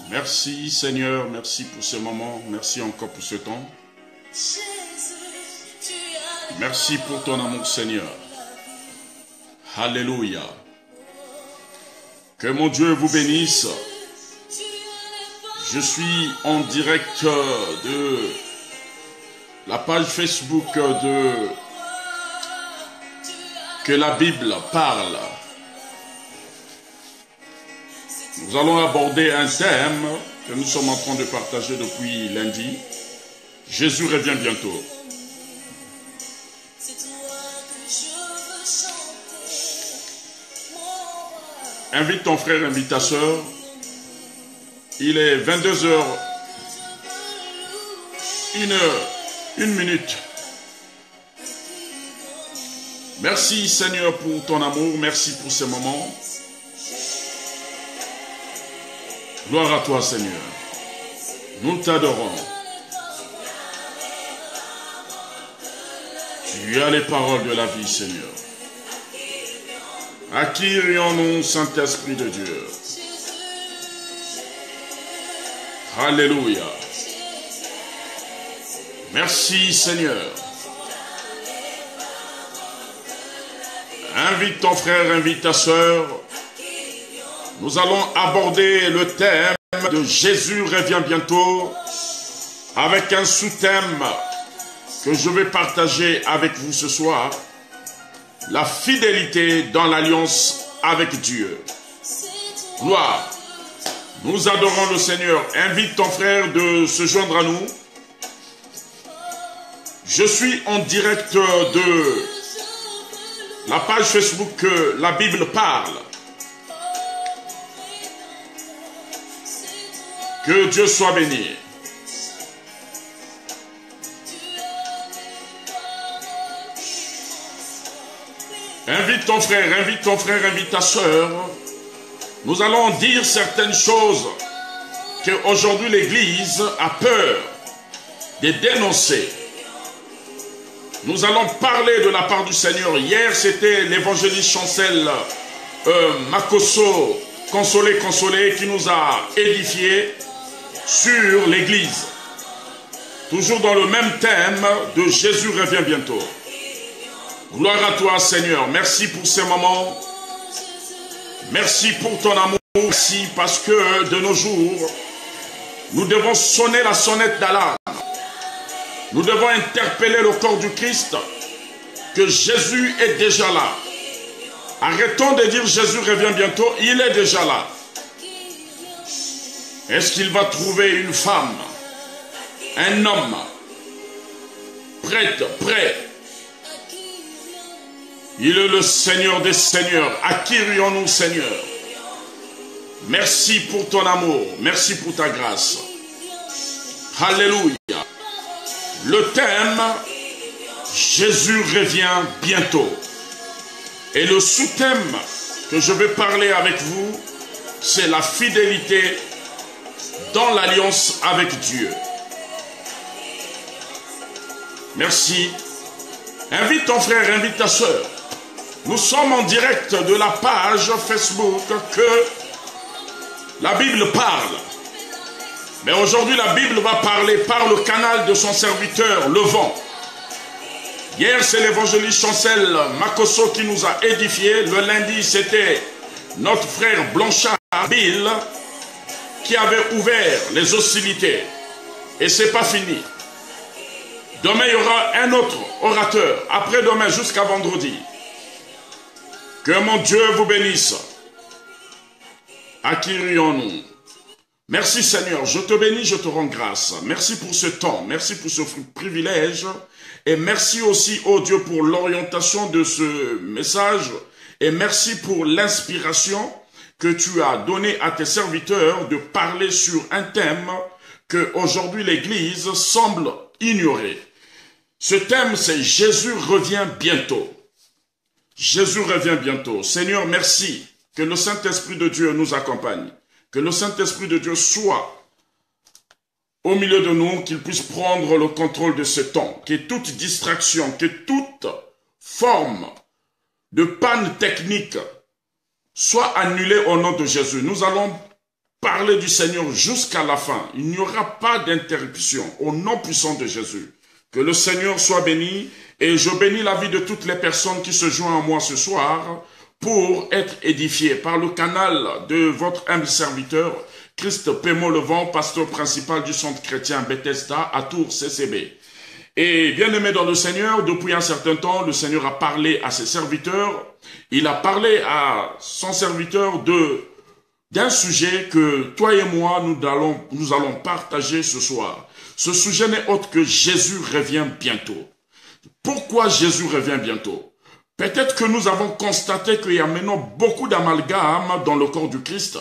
Merci Seigneur, merci pour ce moment, merci encore pour ce temps. Merci pour ton amour Seigneur. Alléluia. Que mon Dieu vous bénisse. Je suis en direct de la page Facebook de Que la Bible parle. Nous allons aborder un thème que nous sommes en train de partager depuis lundi. Jésus revient bientôt. Invite ton frère, invite ta soeur. Il est 22h, 1 minute. Merci Seigneur pour ton amour, merci pour ce moment. Gloire à toi Seigneur. Nous t'adorons. Tu as les paroles de la vie Seigneur. À qui irions-nous, Saint-Esprit de Dieu? Alléluia. Merci Seigneur. Invite ton frère, invite ta soeur. Nous allons aborder le thème de Jésus revient bientôt avec un sous-thème que je vais partager avec vous ce soir. La fidélité dans l'alliance avec Dieu. Gloire. Nous adorons le Seigneur. Invite ton frère de se joindre à nous. Je suis en direct de la page Facebook que la Bible parle. Que Dieu soit béni. Invite ton frère, invite ta soeur. Nous allons dire certaines choses qu'aujourd'hui l'Église a peur de dénoncer. Nous allons parler de la part du Seigneur. Hier, c'était l'évangéliste Chancel Makosso, consolé, qui nous a édifié sur l'Église. Toujours dans le même thème de Jésus revient bientôt. Gloire à toi Seigneur, merci pour ces moments, merci pour ton amour, merci parce que de nos jours, nous devons sonner la sonnette d'alarme, nous devons interpeller le corps du Christ, que Jésus est déjà là. Arrêtons de dire Jésus revient bientôt, il est déjà là. Est-ce qu'il va trouver une femme, un homme, prêt? Il est le Seigneur des Seigneurs. À qui irions-nous, Seigneur? Merci pour ton amour. Merci pour ta grâce. Alléluia. Le thème, Jésus revient bientôt. Et le sous-thème que je vais parler avec vous, c'est la fidélité dans l'alliance avec Dieu. Merci. Invite ton frère, invite ta soeur. Nous sommes en direct de la page Facebook que la Bible parle. Mais aujourd'hui, la Bible va parler par le canal de son serviteur, le vent. Hier, c'est l'évangéliste Chancel Makosso qui nous a édifié. Le lundi, c'était notre frère Blanchard Bill qui avait ouvert les hostilités. Et c'est pas fini. Demain, il y aura un autre orateur. Après-demain, jusqu'à vendredi. Que mon Dieu vous bénisse. À qui irions-nous? Merci Seigneur, je te bénis, je te rends grâce. Merci pour ce temps, merci pour ce privilège. Et merci aussi, oh Dieu, pour l'orientation de ce message. Et merci pour l'inspiration que tu as donnée à tes serviteurs de parler sur un thème que aujourd'hui l'Église semble ignorer. Ce thème, c'est Jésus revient bientôt. Jésus revient bientôt. Seigneur, merci que le Saint-Esprit de Dieu nous accompagne. Que le Saint-Esprit de Dieu soit au milieu de nous, qu'il puisse prendre le contrôle de ce temps. Que toute distraction, que toute forme de panne technique soit annulée au nom de Jésus. Nous allons parler du Seigneur jusqu'à la fin. Il n'y aura pas d'interruption au nom puissant de Jésus. Que le Seigneur soit béni et je bénis la vie de toutes les personnes qui se joignent à moi ce soir pour être édifiées par le canal de votre humble serviteur, Christ Pémo Levent, pasteur principal du centre chrétien Bethesda à Tours CCB. Et bien aimé dans le Seigneur, depuis un certain temps, le Seigneur a parlé à ses serviteurs. Il a parlé à son serviteur d'un sujet que toi et moi, nous allons partager ce soir. Ce sujet n'est autre que Jésus revient bientôt. Pourquoi Jésus revient bientôt? Peut-être que nous avons constaté qu'il y a maintenant beaucoup d'amalgames dans le corps du Christ.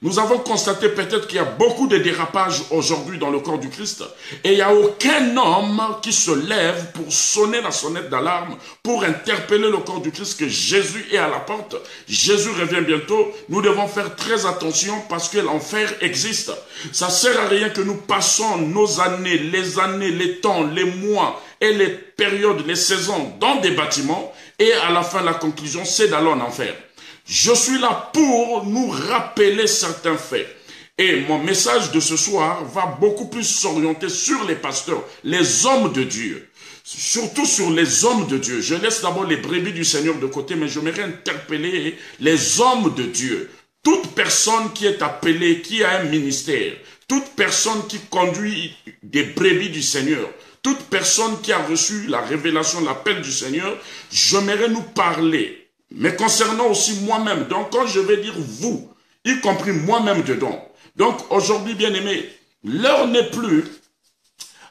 Nous avons constaté peut-être qu'il y a beaucoup de dérapages aujourd'hui dans le corps du Christ. Et il n'y a aucun homme qui se lève pour sonner la sonnette d'alarme, pour interpeller le corps du Christ que Jésus est à la porte. Jésus revient bientôt. Nous devons faire très attention parce que l'enfer existe. Ça sert à rien que nous passons nos années, les temps, les mois et les périodes, les saisons dans des bâtiments. Et à la fin, la conclusion, c'est d'aller en enfer. Je suis là pour nous rappeler certains faits. Et mon message de ce soir va beaucoup plus s'orienter sur les pasteurs, les hommes de Dieu. Surtout sur les hommes de Dieu. Je laisse d'abord les brebis du Seigneur de côté, mais je m'aimerais interpeller les hommes de Dieu. Toute personne qui est appelée, qui a un ministère, toute personne qui conduit des brebis du Seigneur, toute personne qui a reçu la révélation, l'appel du Seigneur, j'aimerais nous parler. Mais concernant aussi moi-même, donc quand je vais dire vous, y compris moi-même dedans. Donc aujourd'hui, bien-aimés, l'heure n'est plus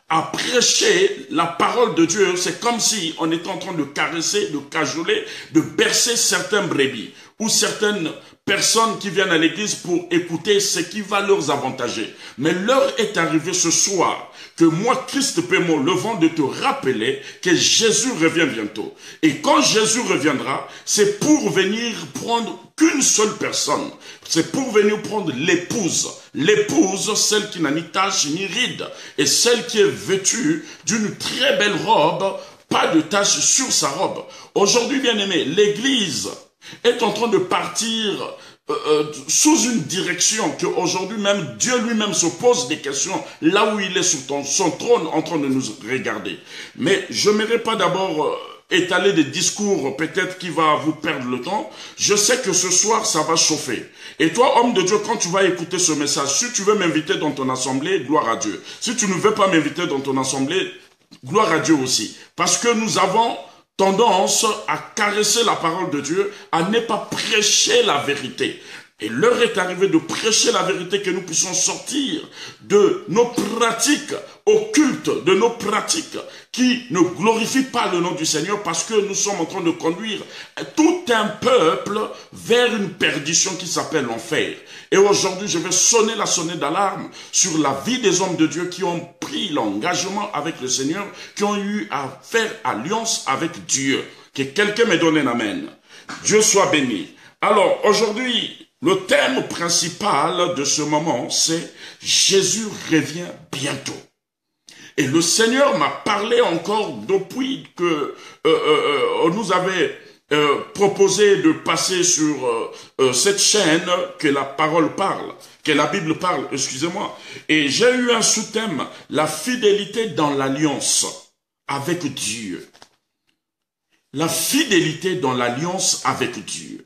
à prêcher la parole de Dieu. C'est comme si on était en train de caresser, de cajoler, de bercer certains brebis ou certaines personnes qui viennent à l'église pour écouter ce qui va leur avantager. Mais l'heure est arrivée ce soir que moi, Christ Pémo, le vent de te rappeler que Jésus revient bientôt. Et quand Jésus reviendra, c'est pour venir prendre qu'une seule personne. C'est pour venir prendre l'épouse. L'épouse, celle qui n'a ni tache ni ride. Et celle qui est vêtue d'une très belle robe, pas de tache sur sa robe. Aujourd'hui, bien aimé, l'église est en train de partir sous une direction que aujourd'hui même Dieu lui-même se pose des questions là où il est sur son trône en train de nous regarder. Mais je n'aimerais pas d'abord étaler des discours peut-être qui va vous perdre le temps. Je sais que ce soir ça va chauffer. Et toi, homme de Dieu, quand tu vas écouter ce message, si tu veux m'inviter dans ton assemblée, gloire à Dieu. Si tu ne veux pas m'inviter dans ton assemblée, gloire à Dieu aussi. Parce que nous avons tendance à caresser la parole de Dieu, à ne pas prêcher la vérité. Et l'heure est arrivée de prêcher la vérité, que nous puissions sortir de nos pratiques occultes, de nos pratiques qui ne glorifient pas le nom du Seigneur, parce que nous sommes en train de conduire tout un peuple vers une perdition qui s'appelle l'enfer. Et aujourd'hui, je vais sonner la sonnette d'alarme sur la vie des hommes de Dieu qui ont pris l'engagement avec le Seigneur, qui ont eu à faire alliance avec Dieu. Que quelqu'un me donne un amen. Dieu soit béni. Alors, aujourd'hui, le thème principal de ce moment, c'est Jésus revient bientôt. Et le Seigneur m'a parlé encore depuis que on nous avait proposé de passer sur cette chaîne que la parole parle, que la Bible parle, excusez-moi. Et j'ai eu un sous-thème, la fidélité dans l'alliance avec Dieu. La fidélité dans l'alliance avec Dieu.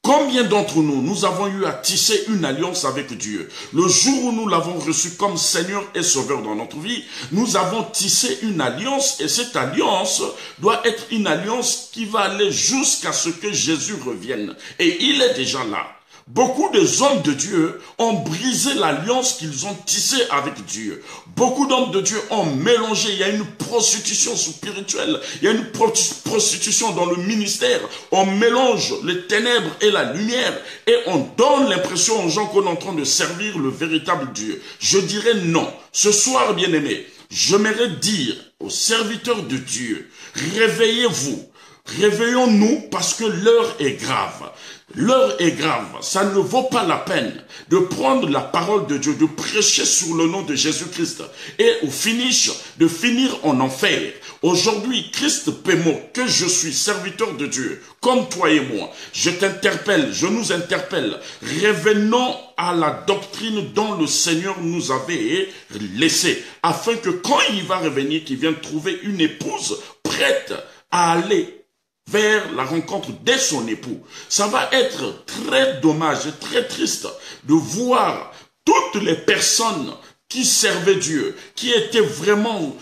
Combien d'entre nous, nous avons eu à tisser une alliance avec Dieu? Le jour où nous l'avons reçu comme Seigneur et Sauveur dans notre vie, nous avons tissé une alliance et cette alliance doit être une alliance qui va aller jusqu'à ce que Jésus revienne. Et il est déjà là. Beaucoup des hommes de Dieu ont brisé l'alliance qu'ils ont tissée avec Dieu. Beaucoup d'hommes de Dieu ont mélangé. Il y a une prostitution spirituelle. Il y a une prostitution dans le ministère. On mélange les ténèbres et la lumière et on donne l'impression aux gens qu'on est en train de servir le véritable Dieu. Je dirais non. Ce soir, bien-aimés, j'aimerais dire aux serviteurs de Dieu, réveillez-vous. Réveillons-nous parce que l'heure est grave. L'heure est grave. Ça ne vaut pas la peine de prendre la parole de Dieu, de prêcher sur le nom de Jésus-Christ et au finish, de finir en enfer. Aujourd'hui, Christ Pémo, que je suis serviteur de Dieu, comme toi et moi, je t'interpelle, je nous interpelle. Revenons à la doctrine dont le Seigneur nous avait laissé, afin que quand il va revenir, qu'il vienne trouver une épouse prête à aller vers la rencontre de son époux. Ça va être très dommage et très triste de voir toutes les personnes qui servaient Dieu, qui étaient vraiment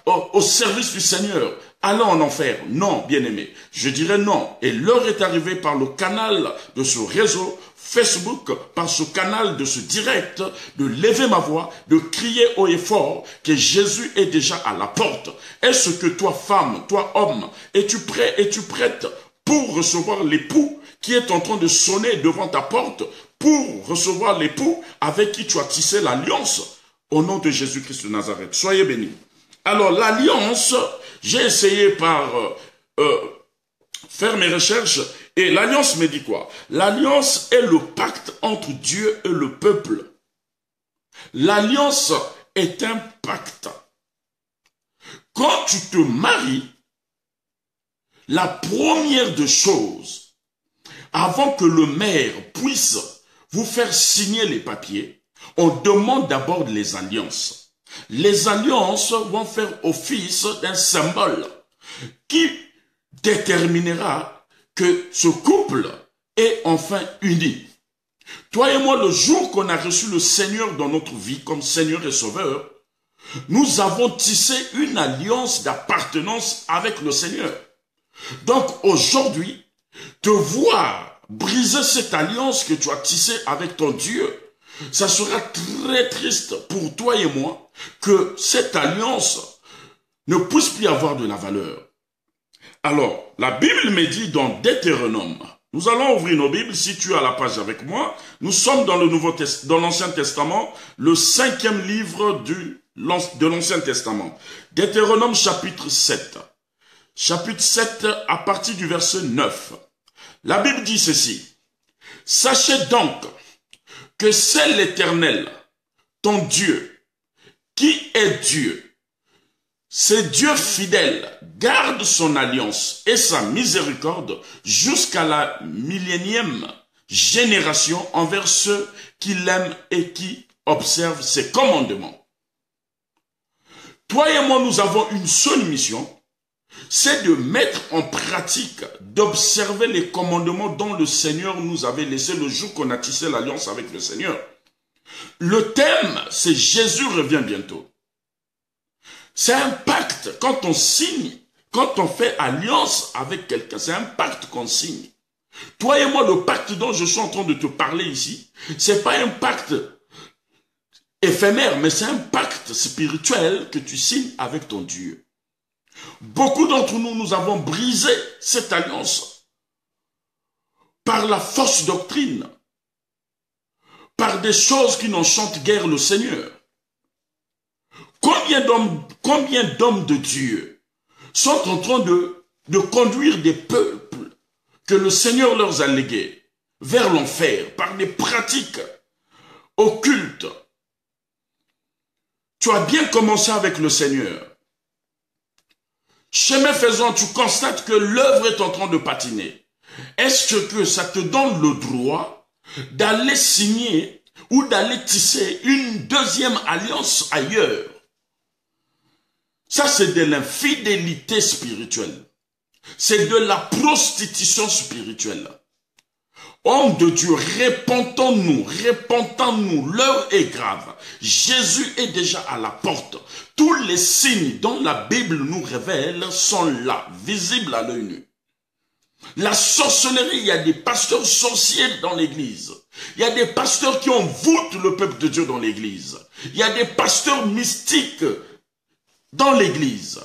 au service du Seigneur, aller en enfer. Non, bien-aimé, je dirais non. Et l'heure est arrivée par le canal de ce réseau Facebook, par ce canal de ce direct, de lever ma voix, de crier haut et fort que Jésus est déjà à la porte. Est-ce que toi, femme, toi, homme, es-tu prêt, es-tu prête pour recevoir l'époux qui est en train de sonner devant ta porte, pour recevoir l'époux avec qui tu as tissé l'alliance au nom de Jésus-Christ de Nazareth? Soyez bénis. Alors, l'alliance, j'ai essayé par faire mes recherches, et l'alliance me dit quoi? L'alliance est le pacte entre Dieu et le peuple. L'alliance est un pacte. Quand tu te maries, la première des choses, avant que le maire puisse vous faire signer les papiers, on demande d'abord les alliances. Les alliances vont faire office d'un symbole qui déterminera que ce couple est enfin uni. Toi et moi, le jour qu'on a reçu le Seigneur dans notre vie comme Seigneur et Sauveur, nous avons tissé une alliance d'appartenance avec le Seigneur. Donc aujourd'hui, te voir briser cette alliance que tu as tissée avec ton Dieu, ça sera très triste pour toi et moi que cette alliance ne puisse plus avoir de la valeur. Alors, la Bible me dit dans Deutéronome, nous allons ouvrir nos Bibles, si tu as la page avec moi, nous sommes dans dans l'Ancien Testament, le 5e livre de l'Ancien Testament. Deutéronome chapitre 7. Chapitre 7 à partir du verset 9. La Bible dit ceci. Sachez donc que c'est l'Éternel, ton Dieu, qui est Dieu. C'est Dieu fidèle, garde son alliance et sa miséricorde jusqu'à la millénième génération envers ceux qui l'aiment et qui observent ses commandements. Toi et moi, nous avons une seule mission, c'est de mettre en pratique, d'observer les commandements dont le Seigneur nous avait laissé le jour qu'on a tissé l'alliance avec le Seigneur. Le thème, c'est Jésus revient bientôt. C'est un pacte. Quand on signe, quand on fait alliance avec quelqu'un, c'est un pacte qu'on signe. Toi et moi, le pacte dont je suis en train de te parler ici, c'est pas un pacte éphémère, mais c'est un pacte spirituel que tu signes avec ton Dieu. Beaucoup d'entre nous, nous avons brisé cette alliance par la fausse doctrine, par des choses qui n'enchantent guère le Seigneur. Combien d'hommes de Dieu sont en train de conduire des peuples que le Seigneur leur a légués vers l'enfer par des pratiques occultes? Tu as bien commencé avec le Seigneur. Chemin faisant, tu constates que l'œuvre est en train de patiner. Est-ce que ça te donne le droit d'aller signer ou d'aller tisser une deuxième alliance ailleurs? Ça, c'est de l'infidélité spirituelle. C'est de la prostitution spirituelle. Hommes de Dieu, répentons-nous, l'heure est grave. Jésus est déjà à la porte. Tous les signes dont la Bible nous révèle sont là, visibles à l'œil nu. La sorcellerie, il y a des pasteurs sorciers dans l'église. Il y a des pasteurs qui envoûtent le peuple de Dieu dans l'église. Il y a des pasteurs mystiques dans l'église.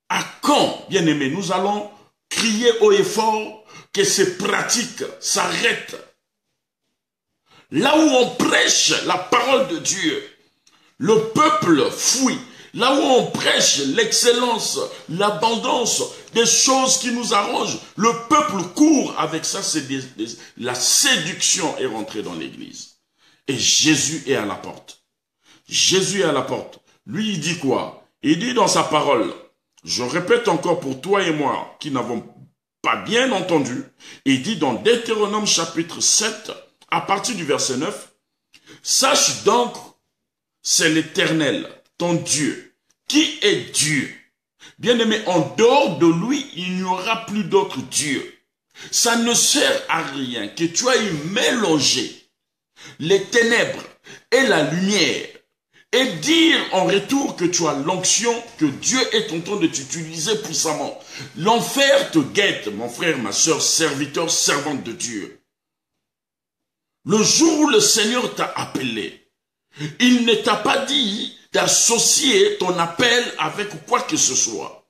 À quand, bien-aimés, nous allons crier haut et fort que ces pratiques s'arrêtent? Là où on prêche la parole de Dieu, le peuple fuit. Là où on prêche l'excellence, l'abondance, des choses qui nous arrangent, le peuple court avec ça, la séduction est rentrée dans l'église. Et Jésus est à la porte. Jésus est à la porte. Lui, il dit quoi? Il dit dans sa parole, je répète encore pour toi et moi qui n'avons pas bien entendu, il dit dans Deutéronome chapitre 7, à partir du verset 9, sache donc, c'est l'Éternel, ton Dieu, qui est Dieu. Bien-aimé, en dehors de lui, il n'y aura plus d'autre Dieu. Ça ne sert à rien que tu ailles mélanger les ténèbres et la lumière et dire en retour que tu as l'onction, que Dieu est en train de t'utiliser puissamment. L'enfer te guette, mon frère, ma soeur, serviteur, servante de Dieu. Le jour où le Seigneur t'a appelé, il ne t'a pas dit d'associer ton appel avec quoi que ce soit.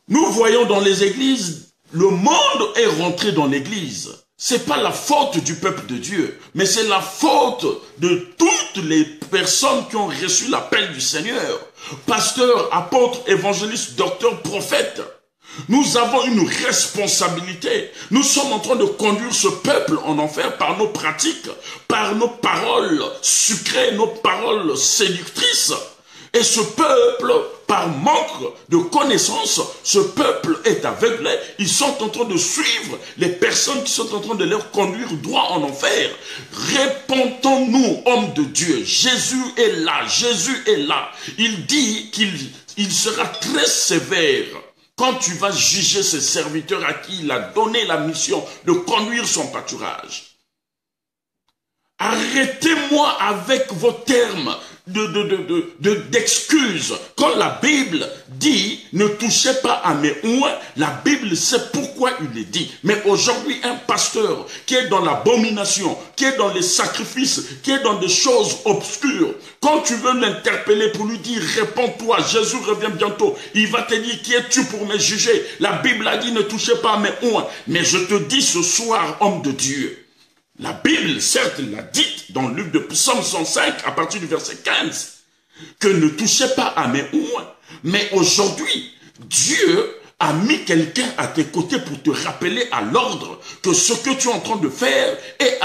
Nous voyons dans les églises, le monde est rentré dans l'église. C'est pas la faute du peuple de Dieu, mais c'est la faute de toutes les personnes qui ont reçu l'appel du Seigneur. Pasteur, apôtre, évangéliste, docteur, prophète. Nous avons une responsabilité. Nous sommes en train de conduire ce peuple en enfer par nos pratiques, par nos paroles sucrées, nos paroles séductrices. Et ce peuple, par manque de connaissances, ce peuple est aveuglé. Ils sont en train de suivre les personnes qui sont en train de leur conduire droit en enfer. Répondons-nous, hommes de Dieu. Jésus est là. Jésus est là. Il dit qu'il sera très sévère quand tu vas juger ses serviteurs à qui il a donné la mission de conduire son pâturage. Arrêtez-moi avec vos termes d'excuses. Quand la Bible dit « ne touchez pas à mes oins », la Bible sait pourquoi il est dit. Mais aujourd'hui, un pasteur qui est dans l'abomination, qui est dans les sacrifices, qui est dans des choses obscures, quand tu veux l'interpeller pour lui dire « réponds-toi, Jésus revient bientôt », il va te dire « qui es-tu pour me juger ?» La Bible a dit « ne touchez pas à mes oins ». Mais je te dis ce soir, homme de Dieu, la Bible, certes, l'a dit dans le livre de Psaume 105, à partir du verset 15, que ne touchez pas à mes oins. Mais aujourd'hui, Dieu a mis quelqu'un à tes côtés pour te rappeler à l'ordre que ce que tu es en train de faire est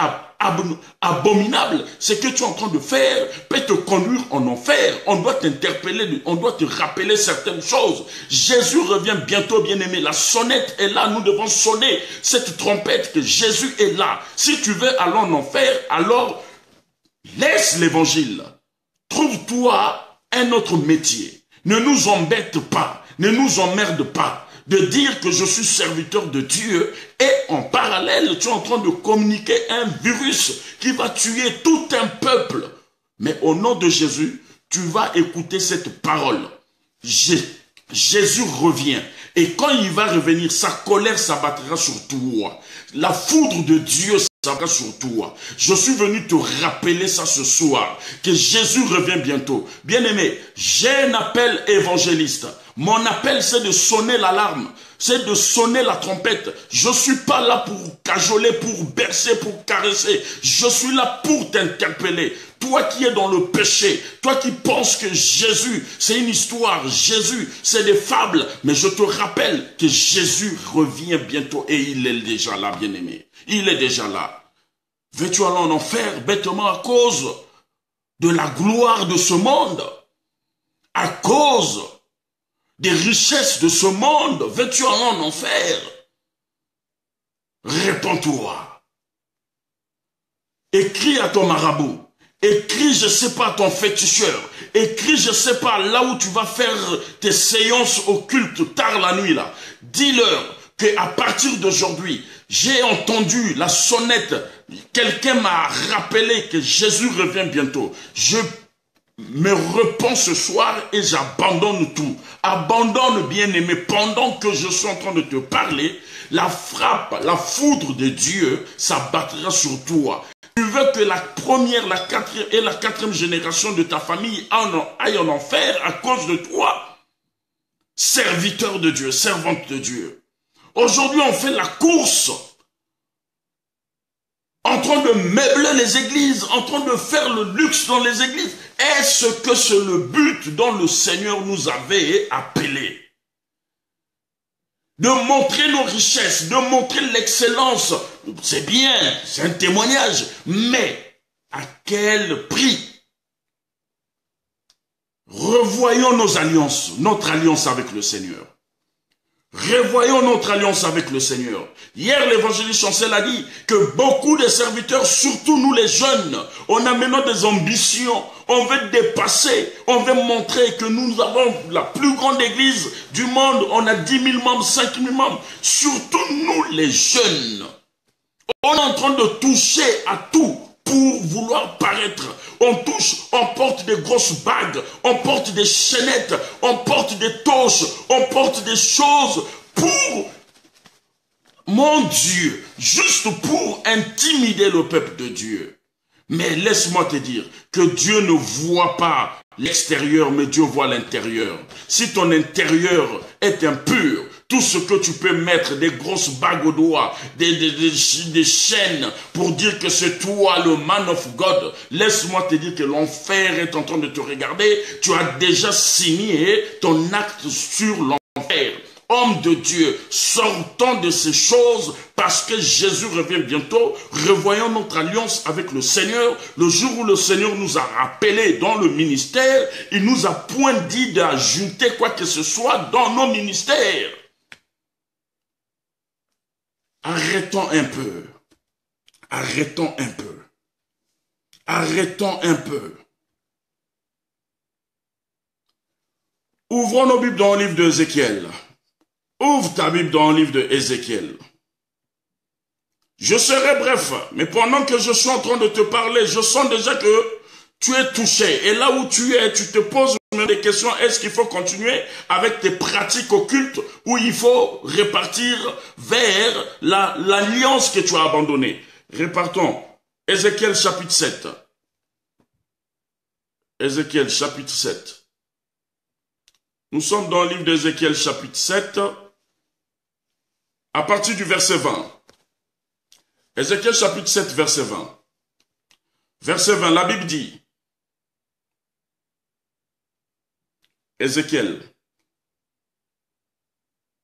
abominable. Ce que tu es en train de faire peut te conduire en enfer. On doit t'interpeller, on doit te rappeler certaines choses. Jésus revient bientôt, bien-aimé. La sonnette est là, nous devons sonner cette trompette que Jésus est là. Si tu veux aller en enfer, alors laisse l'évangile. Trouve-toi un autre métier. Ne nous embête pas, ne nous emmerde pas de dire que je suis serviteur de Dieu et en parallèle, tu es en train de communiquer un virus qui va tuer tout un peuple. Mais au nom de Jésus, tu vas écouter cette parole. Jésus revient. Et quand il va revenir, sa colère s'abattra sur toi. La foudre de Dieu s'abattra sur toi. Je suis venu te rappeler ça ce soir, que Jésus revient bientôt. Bien-aimé, j'ai un appel évangéliste. Mon appel, c'est de sonner l'alarme, c'est de sonner la trompette. Je ne suis pas là pour cajoler, pour bercer, pour caresser. Je suis là pour t'interpeller. Toi qui es dans le péché, toi qui penses que Jésus, c'est une histoire, Jésus, c'est des fables. Mais je te rappelle que Jésus revient bientôt et il est déjà là, bien-aimé. Il est déjà là. Veux-tu aller en enfer bêtement à cause de la gloire de ce monde? À cause des richesses de ce monde, veux-tu aller en enfer? Réponds-toi. Écris à ton marabout. Écris, je sais pas, à ton féticheur. Écris, je sais pas, là où tu vas faire tes séances occultes tard la nuit là. Dis-leur qu'à partir d'aujourd'hui, j'ai entendu la sonnette. Quelqu'un m'a rappelé que Jésus revient bientôt. Je me repens ce soir et j'abandonne tout. Abandonne, bien-aimé, pendant que je suis en train de te parler, la frappe, la foudre de Dieu s'abattra sur toi. Tu veux que la première, la quatrième et la quatrième génération de ta famille aille en enfer à cause de toi? Serviteur de Dieu, servante de Dieu. Aujourd'hui, on fait la course entre train de meubler les églises, en train de faire le luxe dans les églises. Est-ce que c'est le but dont le Seigneur nous avait appelés? De montrer nos richesses, de montrer l'excellence, c'est bien, c'est un témoignage, mais à quel prix? Revoyons nos alliances, notre alliance avec le Seigneur. Revoyons notre alliance avec le Seigneur. Hier, l'évangéliste Chancel a dit que beaucoup de serviteurs, surtout nous les jeunes, on a maintenant des ambitions, on veut dépasser, on veut montrer que nous avons la plus grande église du monde, on a 10 000 membres, 5 000 membres, surtout nous les jeunes. On est en train de toucher à tout pour vouloir paraître. On touche, on porte des grosses bagues, on porte des chaînettes, on porte des torches, on porte des choses pour, mon Dieu, juste pour intimider le peuple de Dieu. Mais laisse-moi te dire que Dieu ne voit pas l'extérieur, mais Dieu voit l'intérieur. Si ton intérieur est impur, tout ce que tu peux mettre, des grosses bagues au doigt, des chaînes pour dire que c'est toi le man of God, laisse-moi te dire que l'enfer est en train de te regarder. Tu as déjà signé ton acte sur l'enfer. Homme de Dieu, sortons de ces choses parce que Jésus revient bientôt. Revoyons notre alliance avec le Seigneur. Le jour où le Seigneur nous a rappelés dans le ministère, il nous a point dit d'ajouter quoi que ce soit dans nos ministères. Arrêtons un peu. Arrêtons un peu. Arrêtons un peu. Ouvrons nos Bibles dans le livre d'Ézéchiel. Ouvre ta Bible dans le livre d'Ézéchiel. Je serai bref, mais pendant que je suis en train de te parler, je sens déjà que tu es touché. Et là où tu es, tu te poses des questions. Est-ce qu'il faut continuer avec tes pratiques occultes ou il faut repartir vers l'alliance que tu as abandonnée? Repartons. Ézéchiel chapitre 7. Ézéchiel chapitre 7. Nous sommes dans le livre d'Ézéchiel chapitre 7, à partir du verset 20. Ézéchiel chapitre 7, verset 20. Verset 20, la Bible dit, Ézéchiel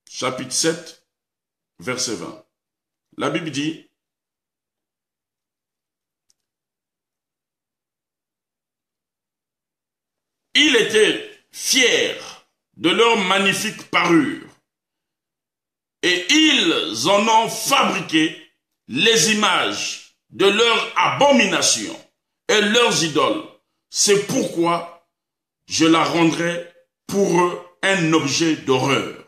chapitre 7, verset 20. La Bible dit, il était fier de leur magnifique parure, et ils en ont fabriqué les images de leurs abominations et leurs idoles. C'est pourquoi je la rendrai pour eux un objet d'horreur.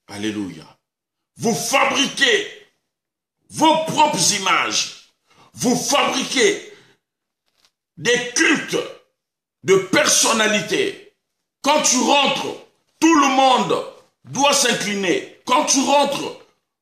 Alléluia. Vous fabriquez vos propres images, vous fabriquez des cultes de personnalité. Quand tu rentres, tout le monde doit s'incliner. Quand tu rentres,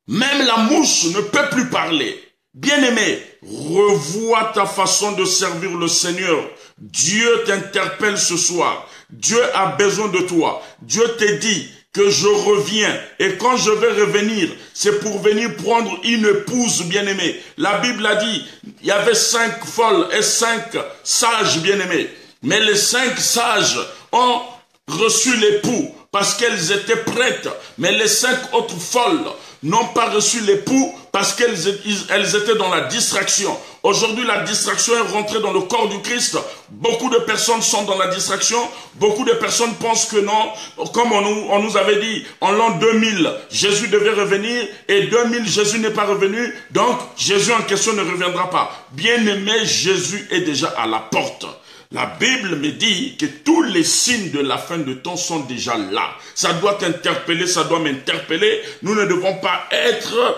même la mouche ne peut plus parler. Bien-aimé, revois ta façon de servir le Seigneur. Dieu t'interpelle ce soir. Dieu a besoin de toi. Dieu te dit que je reviens. Et quand je vais revenir, c'est pour venir prendre une épouse bien-aimée. La Bible a dit, il y avait 5 folles et 5 sages bien-aimés. Mais les 5 sages ont reçu l'époux parce qu'elles étaient prêtes. Mais les 5 autres folles n'ont pas reçu l'époux parce qu'elles étaient dans la distraction. Aujourd'hui, la distraction est rentrée dans le corps du Christ. Beaucoup de personnes sont dans la distraction. Beaucoup de personnes pensent que non. Comme on nous avait dit, en l'an 2000, Jésus devait revenir. Et 2000, Jésus n'est pas revenu. Donc, Jésus en question ne reviendra pas. Bien-aimé, Jésus est déjà à la porte. La Bible me dit que tous les signes de la fin de temps sont déjà là. Ça doit t'interpeller, ça doit m'interpeller. Nous ne devons pas être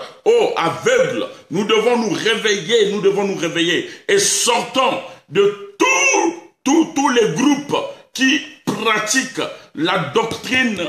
aveugles. Nous devons nous réveiller, nous devons nous réveiller. Et sortons de tous les groupes qui pratiquent la doctrine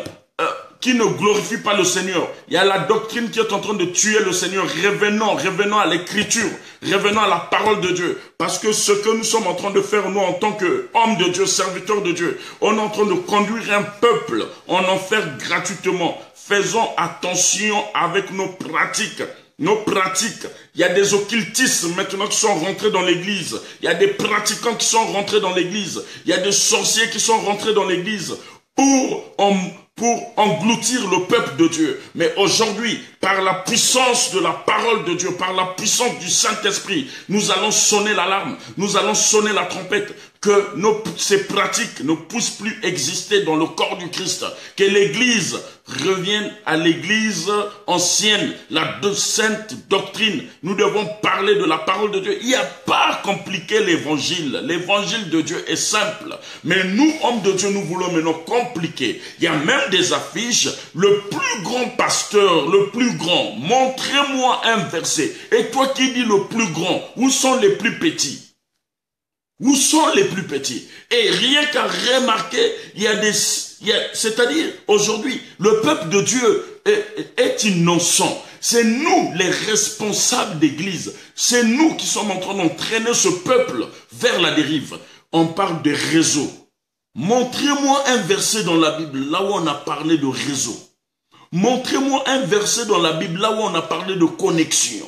qui ne glorifie pas le Seigneur. Il y a la doctrine qui est en train de tuer le Seigneur. Revenons à l'écriture, revenons à la parole de Dieu. Parce que ce que nous sommes en train de faire, nous, en tant qu'hommes de Dieu, serviteurs de Dieu, on est en train de conduire un peuple en enfer gratuitement. Faisons attention avec nos pratiques. nos pratiques. Il y a des occultistes maintenant qui sont rentrés dans l'église. Il y a des pratiquants qui sont rentrés dans l'église. Il y a des sorciers qui sont rentrés dans l'église pour engloutir le peuple de Dieu. Mais aujourd'hui, par la puissance de la parole de Dieu, par la puissance du Saint-Esprit, nous allons sonner l'alarme, nous allons sonner la trompette, que ces pratiques ne puissent plus exister dans le corps du Christ, que l'Église revienne à l'Église ancienne, la sainte doctrine. Nous devons parler de la parole de Dieu. Il n'y a pas à compliquer l'évangile. L'évangile de Dieu est simple. Mais nous, hommes de Dieu, nous voulons maintenant compliquer. Il y a même des affiches, le plus grand pasteur, le plus grand, montrez-moi un verset. Et toi qui dis le plus grand, où sont les plus petits? Où sont les plus petits? Et rien qu'à remarquer, c'est-à-dire, aujourd'hui, le peuple de Dieu est innocent. C'est nous, les responsables d'église. C'est nous qui sommes en train d'entraîner ce peuple vers la dérive. On parle de réseau. Montrez-moi un verset dans la Bible, là où on a parlé de réseau. Montrez-moi un verset dans la Bible, là où on a parlé de connexion.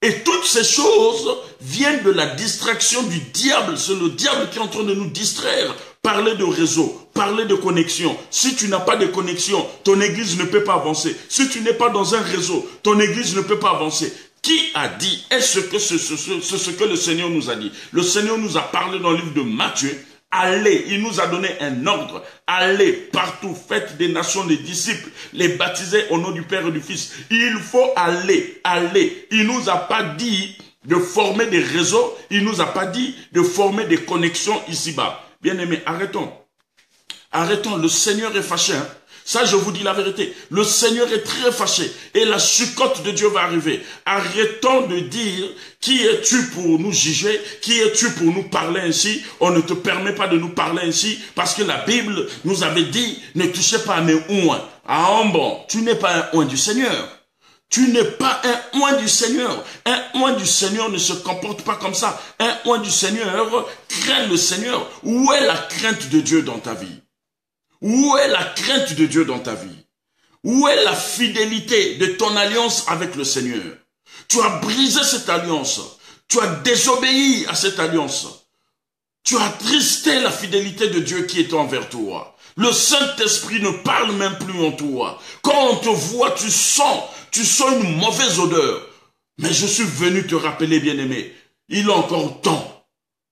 Et toutes ces choses viennent de la distraction du diable. C'est le diable qui est en train de nous distraire. Parler de réseau, parler de connexion. Si tu n'as pas de connexion, ton église ne peut pas avancer. Si tu n'es pas dans un réseau, ton église ne peut pas avancer. Qui a dit? Est-ce que c'est ce que le Seigneur nous a dit? Le Seigneur nous a parlé dans le livre de Matthieu. Allez, il nous a donné un ordre. Allez partout, faites des nations des disciples, les baptisez au nom du Père et du Fils. Il faut aller, aller. Il nous a pas dit de former des réseaux, il nous a pas dit de former des connexions ici-bas. Bien-aimés, arrêtons. Arrêtons, le Seigneur est fâché. Hein? Ça, je vous dis la vérité. Le Seigneur est très fâché. Et la Sukkot de Dieu va arriver. Arrêtons de dire, qui es-tu pour nous juger? Qui es-tu pour nous parler ainsi? On ne te permet pas de nous parler ainsi parce que la Bible nous avait dit, ne touchez pas à mes oins. Ah bon, tu n'es pas un oint du Seigneur. Tu n'es pas un oint du Seigneur. Un oint du Seigneur ne se comporte pas comme ça. Un oint du Seigneur craint le Seigneur. Où est la crainte de Dieu dans ta vie? Où est la crainte de Dieu dans ta vie? Où est la fidélité de ton alliance avec le Seigneur? Tu as brisé cette alliance. Tu as désobéi à cette alliance. Tu as attristé la fidélité de Dieu qui est envers toi. Le Saint-Esprit ne parle même plus en toi. Quand on te voit, tu sens une mauvaise odeur. Mais je suis venu te rappeler, bien-aimé, il est encore temps.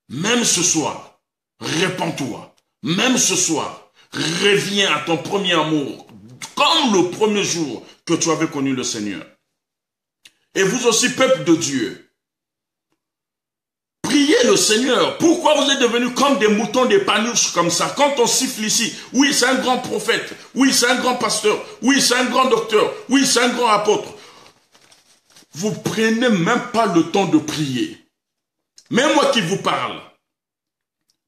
Même ce soir, répands-toi. Même ce soir, reviens à ton premier amour, comme le premier jour que tu avais connu le Seigneur. Et vous aussi, peuple de Dieu, priez le Seigneur. Pourquoi vous êtes devenus comme des moutons, des panurches comme ça? Quand on siffle ici, oui, c'est un grand prophète, oui, c'est un grand pasteur, oui, c'est un grand docteur, oui, c'est un grand apôtre. Vous prenez même pas le temps de prier. Même moi qui vous parle,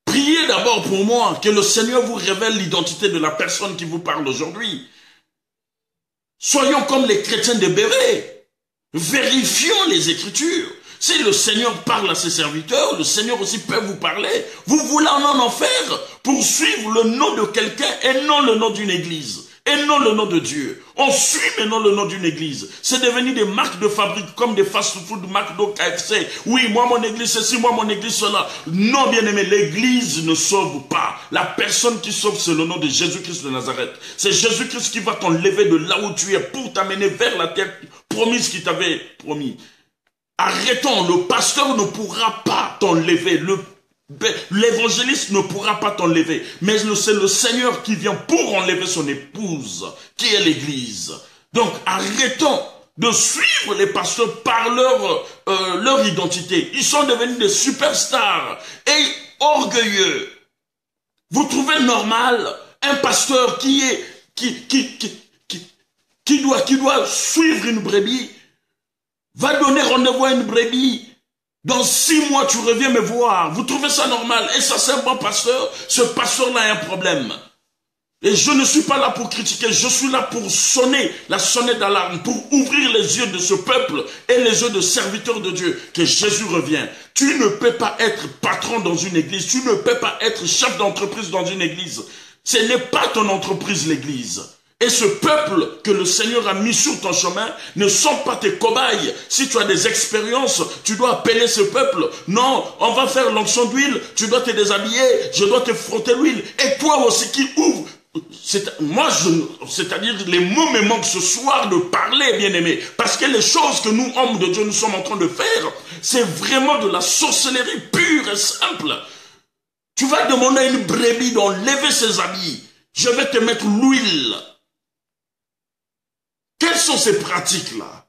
priez d'abord pour moi, que le Seigneur vous révèle l'identité de la personne qui vous parle aujourd'hui. Soyons comme les chrétiens de Béret. Vérifions les Écritures. Si le Seigneur parle à ses serviteurs, le Seigneur aussi peut vous parler. Vous voulez en enfer pour suivre le nom de quelqu'un et non le nom d'une église. Et non le nom de Dieu. On suit maintenant le nom d'une église. C'est devenu des marques de fabrique comme des fast-food, McDo, KFC. Oui, moi mon église ceci, moi mon église cela. Non, bien-aimé, l'église ne sauve pas. La personne qui sauve, c'est le nom de Jésus-Christ de Nazareth. C'est Jésus-Christ qui va t'enlever de là où tu es pour t'amener vers la terre promise qu'il t'avait promis. Arrêtons, le pasteur ne pourra pas t'enlever. L'évangéliste ne pourra pas t'enlever, mais c'est le Seigneur qui vient pour enlever son épouse, qui est l'église. Donc arrêtons de suivre les pasteurs par leur identité. Ils sont devenus des superstars et orgueilleux. Vous trouvez normal un pasteur qui doit suivre une brebis, va donner rendez-vous à une brebis? Dans 6 mois, tu reviens me voir. Vous trouvez ça normal? Et ça, c'est un bon pasteur? Ce pasteur-là a un problème. Et je ne suis pas là pour critiquer. Je suis là pour sonner la sonnette d'alarme, pour ouvrir les yeux de ce peuple et les yeux de serviteurs de Dieu. Que Jésus revienne. Tu ne peux pas être patron dans une église. Tu ne peux pas être chef d'entreprise dans une église. Ce n'est pas ton entreprise, l'église. Et ce peuple que le Seigneur a mis sur ton chemin ne sont pas tes cobayes. Si tu as des expériences, tu dois appeler ce peuple. Non, on va faire l'onction d'huile, tu dois te déshabiller, je dois te frotter l'huile. Et toi aussi qui ouvre. C'est-à-dire les mots me manquent ce soir de parler, bien-aimé. Parce que les choses que nous, hommes de Dieu, nous sommes en train de faire, c'est vraiment de la sorcellerie pure et simple. Tu vas demander à une brebis d'enlever ses habits. Je vais te mettre l'huile. Quelles sont ces pratiques-là?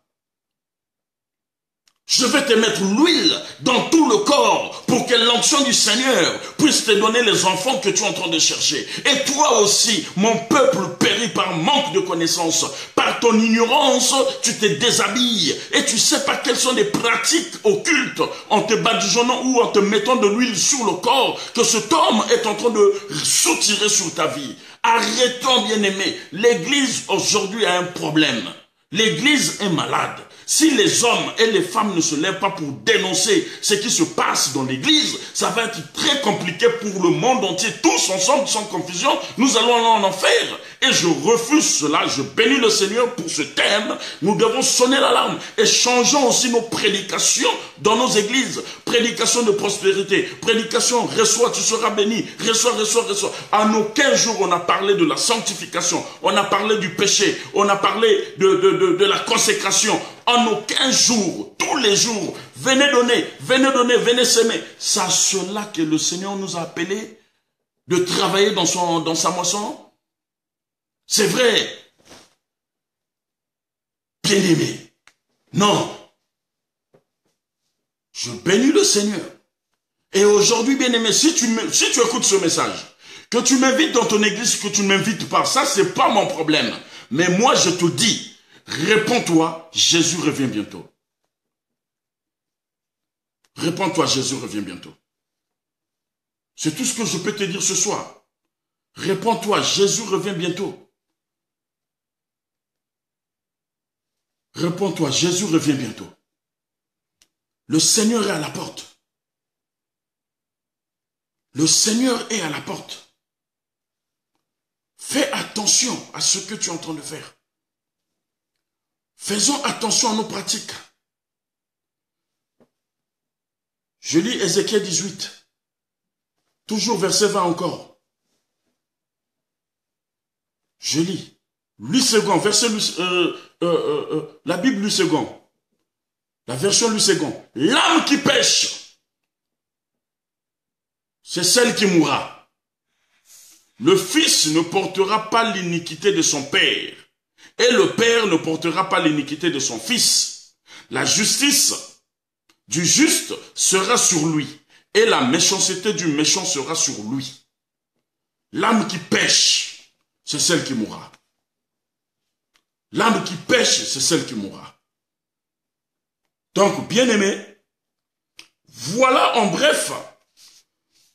Je vais te mettre l'huile dans tout le corps pour que l'onction du Seigneur puisse te donner les enfants que tu es en train de chercher. Et toi aussi, mon peuple périt par manque de connaissances. Par ton ignorance, tu te déshabilles et tu ne sais pas quelles sont les pratiques occultes en te badigeonnant ou en te mettant de l'huile sur le corps que cet homme est en train de soutirer sur ta vie. Arrêtons, bien-aimés. L'Église aujourd'hui a un problème. L'Église est malade. Si les hommes et les femmes ne se lèvent pas pour dénoncer ce qui se passe dans l'église, ça va être très compliqué pour le monde entier. Tous ensemble, sans confusion, nous allons aller en enfer. Et je refuse cela, je bénis le Seigneur pour ce thème. Nous devons sonner l'alarme et changeons aussi nos prédications dans nos églises. Prédication de prospérité, prédication, reçois, tu seras béni, reçois, reçois, reçois. En aucun jour on a parlé de la sanctification, on a parlé du péché, on a parlé de la consécration. En aucun jour, tous les jours, venez donner, venez s'aimer. C'est à cela que le Seigneur nous a appelés de travailler dans sa moisson. C'est vrai. Bien-aimé. Non. Je bénis le Seigneur. Et aujourd'hui, bien-aimé, si tu écoutes ce message, que tu m'invites dans ton église, que tu ne m'invites pas, ça, c'est pas mon problème. Mais moi, je te dis, réponds-toi, Jésus revient bientôt. Réponds-toi, Jésus revient bientôt. C'est tout ce que je peux te dire ce soir. Réponds-toi, Jésus revient bientôt. Réponds-toi, Jésus revient bientôt. Le Seigneur est à la porte. Le Seigneur est à la porte. Fais attention à ce que tu es en train de faire. Faisons attention à nos pratiques. Je lis Ézéchiel 18. Toujours verset 20 encore. Je lis. Louis II, verset la Bible Louis II. La version Louis II. L'âme qui pêche, c'est celle qui mourra. Le fils ne portera pas l'iniquité de son père. Et le père ne portera pas l'iniquité de son fils. La justice du juste sera sur lui. Et la méchanceté du méchant sera sur lui. L'âme qui pêche, c'est celle qui mourra. L'âme qui pêche, c'est celle qui mourra. Donc, bien-aimé, voilà en bref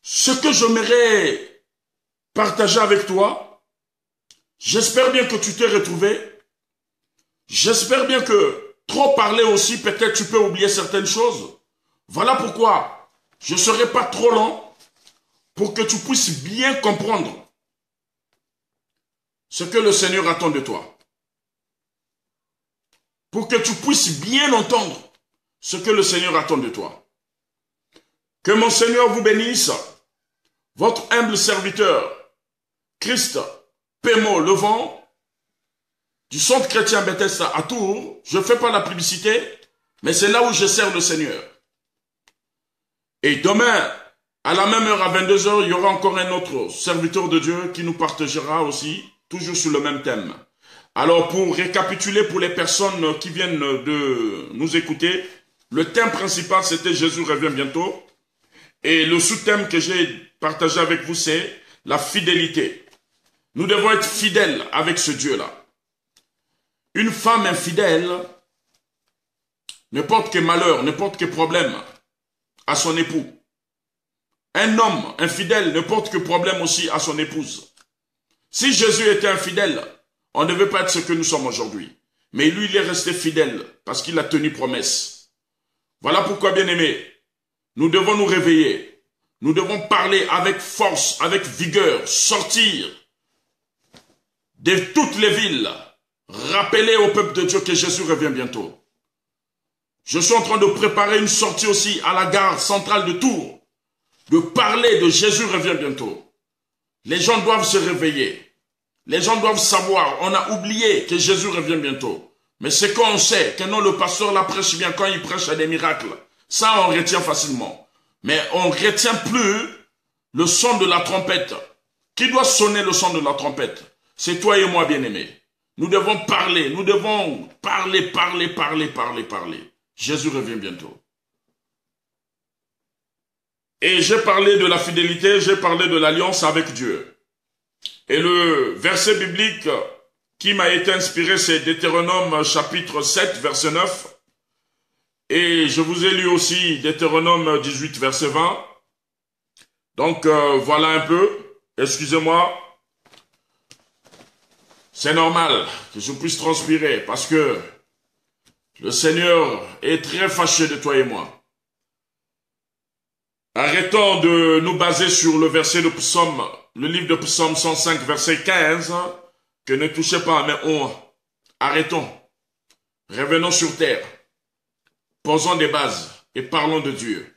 ce que j'aimerais partager avec toi. J'espère bien que tu t'es retrouvé. J'espère bien que trop parler aussi, peut-être tu peux oublier certaines choses. Voilà pourquoi je ne serai pas trop long pour que tu puisses bien comprendre ce que le Seigneur attend de toi. Pour que tu puisses bien entendre ce que le Seigneur attend de toi. Que mon Seigneur vous bénisse. Votre humble serviteur, Christ Pémo Levent, du Centre chrétien Bethesda à Tours. Je ne fais pas la publicité, mais c'est là où je sers le Seigneur. Et demain, à la même heure, à 22 h, il y aura encore un autre serviteur de Dieu qui nous partagera aussi, toujours sur le même thème. Alors, pour récapituler pour les personnes qui viennent de nous écouter, le thème principal, c'était Jésus revient bientôt. Et le sous-thème que j'ai partagé avec vous, c'est la fidélité. Nous devons être fidèles avec ce Dieu-là. Une femme infidèle ne porte que malheur, ne porte que problème à son époux. Un homme infidèle ne porte que problème aussi à son épouse. Si Jésus était infidèle, on ne devait pas être ce que nous sommes aujourd'hui. Mais lui, il est resté fidèle parce qu'il a tenu promesse. Voilà pourquoi, bien-aimés, nous devons nous réveiller. Nous devons parler avec force, avec vigueur, sortir de toutes les villes, rappelez au peuple de Dieu que Jésus revient bientôt. Je suis en train de préparer une sortie aussi à la gare centrale de Tours, de parler de Jésus revient bientôt. Les gens doivent se réveiller. Les gens doivent savoir, on a oublié que Jésus revient bientôt. Mais c'est quand on sait que non, le pasteur la prêche bien, quand il prêche à des miracles, ça on retient facilement. Mais on ne retient plus le son de la trompette. Qui doit sonner le son de la trompette? C'est toi et moi, bien-aimés. Nous devons parler, parler. Jésus revient bientôt. Et j'ai parlé de la fidélité, j'ai parlé de l'alliance avec Dieu. Et le verset biblique qui m'a été inspiré, c'est Deutéronome chapitre 7, verset 9. Et je vous ai lu aussi Deutéronome 18, verset 20. Donc voilà un peu, excusez-moi. C'est normal que je puisse transpirer parce que le Seigneur est très fâché de toi et moi. Arrêtons de nous baser sur le verset de Psaume, le livre de Psaume 105, verset 15, que ne touchez pas, mais arrêtons. Revenons sur terre. Posons des bases et parlons de Dieu.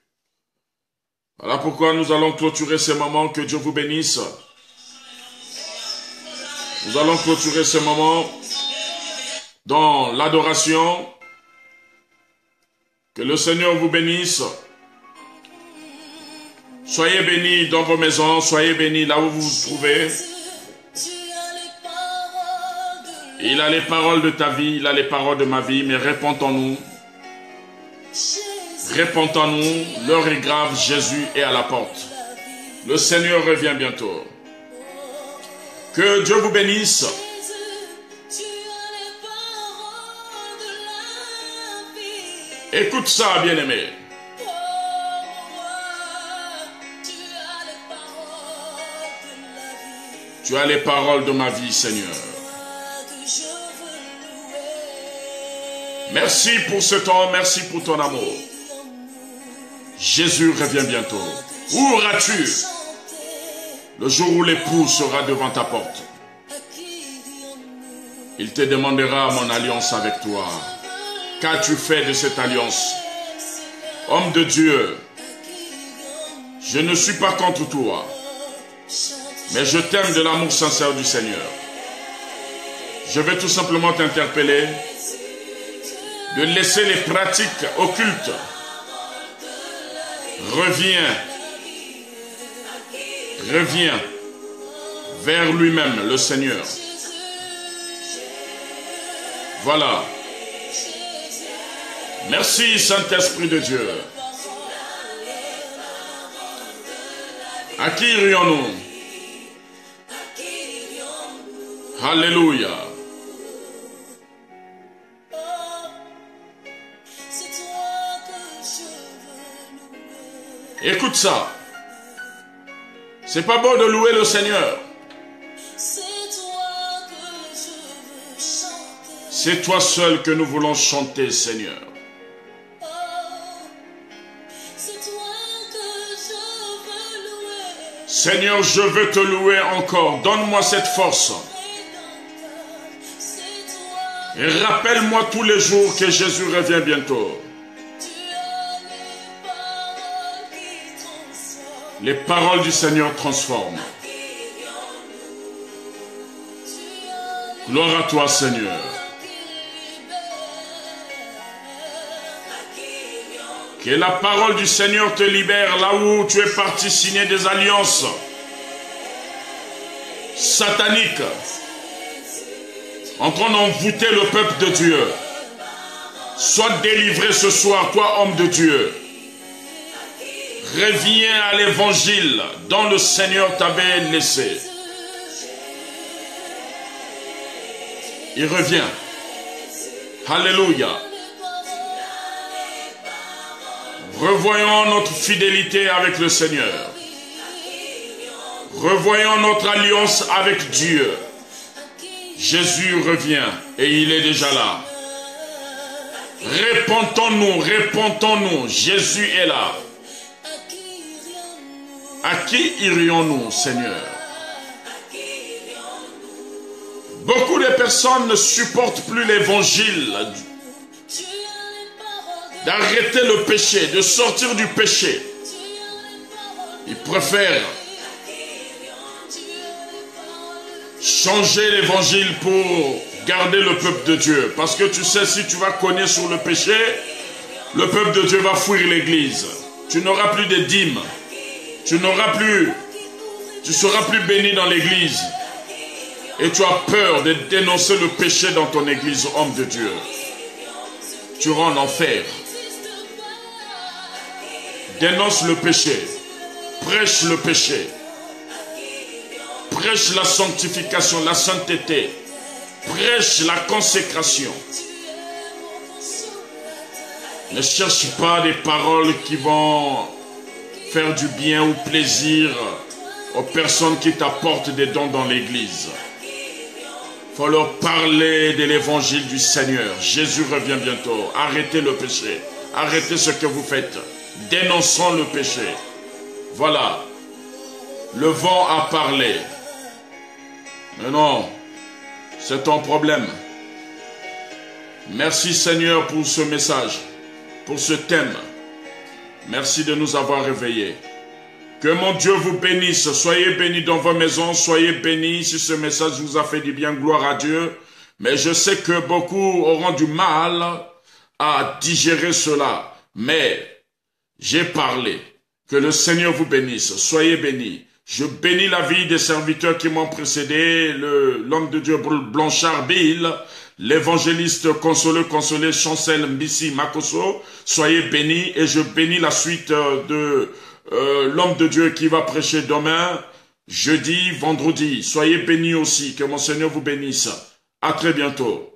Voilà pourquoi nous allons clôturer ces moments. Que Dieu vous bénisse. Nous allons clôturer ces moments dans l'adoration. Que le Seigneur vous bénisse. Soyez bénis dans vos maisons, soyez bénis là où vous vous trouvez. Il a les paroles de ta vie, il a les paroles de ma vie, mais répondons-nous. Répondons-nous, l'heure est grave, Jésus est à la porte. Le Seigneur revient bientôt. Que Dieu vous bénisse. Écoute ça, bien-aimé. Tu as les paroles de ma vie, Seigneur. Merci pour ce temps, merci pour ton amour. Jésus revient bientôt. Où iras-tu le jour où l'époux sera devant ta porte? Il te demandera mon alliance avec toi. Qu'as-tu fait de cette alliance? Homme de Dieu, je ne suis pas contre toi, mais je t'aime de l'amour sincère du Seigneur. Je vais tout simplement t'interpeller de laisser les pratiques occultes. Reviens vers lui-même, le Seigneur. Voilà. Merci, Saint-Esprit de Dieu. À qui irions-nous? Alléluia. Écoute ça. C'est pas beau de louer le Seigneur. C'est toi seul que nous voulons chanter, Seigneur. Seigneur, je veux te louer encore. Donne-moi cette force. Et rappelle-moi tous les jours que Jésus revient bientôt. Les paroles du Seigneur transforment. Gloire à toi, Seigneur. Que la parole du Seigneur te libère là où tu es parti signer des alliances sataniques en train d'envoûter le peuple de Dieu. Sois délivré ce soir, toi homme de Dieu. Reviens à l'évangile dont le Seigneur t'avait laissé. Il revient. Alléluia. Revoyons notre fidélité avec le Seigneur. Revoyons notre alliance avec Dieu. Jésus revient et il est déjà là. Répondons-nous, Jésus est là. À qui irions-nous, Seigneur? personnes ne supportent plus l'évangile, d'arrêter le péché, de sortir du péché. Ils préfèrent changer l'évangile pour garder le peuple de Dieu. Parce que tu sais, si tu vas cogner sur le péché, le peuple de Dieu va fuir l'église. Tu n'auras plus de dîmes. Tu seras plus béni dans l'église. Et tu as peur de dénoncer le péché dans ton église, homme de Dieu. Tu iras en enfer. Dénonce le péché. Prêche le péché. Prêche la sanctification, la sainteté. Prêche la consécration. Ne cherche pas des paroles qui vont faire du bien ou plaisir aux personnes qui t'apportent des dons dans l'église. Il faut leur parler de l'évangile du Seigneur. Jésus revient bientôt. Arrêtez le péché. Arrêtez ce que vous faites. Dénonçons le péché. Voilà. Le vent a parlé. Mais non, c'est ton problème. Merci Seigneur pour ce message, pour ce thème. Merci de nous avoir réveillés. Que mon Dieu vous bénisse. Soyez bénis dans vos maisons. Soyez bénis si ce message vous a fait du bien. Gloire à Dieu. Mais je sais que beaucoup auront du mal à digérer cela. Mais j'ai parlé. Que le Seigneur vous bénisse. Soyez bénis. Je bénis la vie des serviteurs qui m'ont précédé, l'homme de Dieu Blanchard Bill, l'évangéliste Consolé, Chancel Mbissi Makoso. Soyez bénis et je bénis la suite de l'homme de Dieu qui va prêcher demain, jeudi, vendredi. Soyez bénis aussi, que mon Seigneur vous bénisse. À très bientôt.